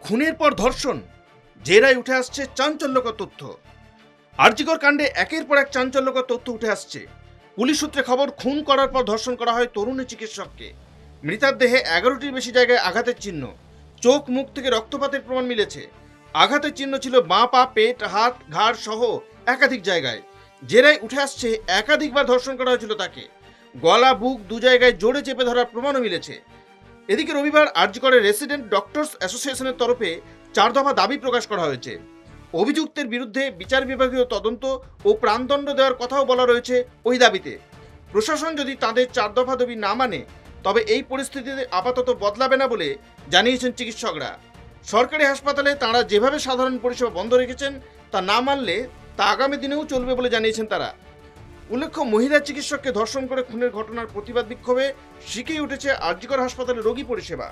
খুনের পর ধর্ষণ, জেরায় উঠে আসছে চাঞ্চল্যকর তথ্য। আরজিকর কাণ্ডে একের পর এক চাঞ্চল্যকর তথ্য উঠে আসছে। পুলিশ সূত্রে খবর, খুন করার পর ধর্ষণ করা হয় তরুণী চিকিৎসককে। মৃতার দেহে 11টির বেশি জায়গায় আঘাতের চিহ্ন, চোখ মুখ থেকে রক্তপাতের প্রমাণ মিলেছে। আঘাতের চিহ্ন ছিল বাঁ পা, পেট, হাত, ঘাড় সহ একাধিক জায়গায়। জেরায় উঠে আসছে একাধিকবার ধর্ষণ করা হয়েছিল তাকে। গলা, বুক দু জায়গায় জোরে চেপে ধরার প্রমাণও মিলেছে। এদিকে রবিবার আরজিকরের রেসিডেন্ট ডক্টরস অ্যাসোসিয়েশনের তরফে 4 দফা দাবি প্রকাশ করা হয়েছে। অভিযুক্তের বিরুদ্ধে বিচার বিভাগীয় তদন্ত ও প্রাণদণ্ড দেওয়ার কথাও বলা রয়েছে ওই দাবিতে। প্রশাসন যদি তাদের 4 দফা দাবি না মানে তবে এই পরিস্থিতিতে আপাতত বদলাবে না বলে জানিয়েছেন চিকিৎসকরা। সরকারি হাসপাতালে তাঁরা যেভাবে সাধারণ পরিষেবা বন্ধ রেখেছেন তা না মানলে তা আগামী দিনেও চলবে বলে জানিয়েছেন তারা। উল্লেখ্য, মহিলা চিকিৎসককে ধর্ষণ করে খুনের ঘটনার প্রতিবাদ বিক্ষোভে শিখেই উঠেছে আরজিকর হাসপাতালে রোগী পরিষেবা।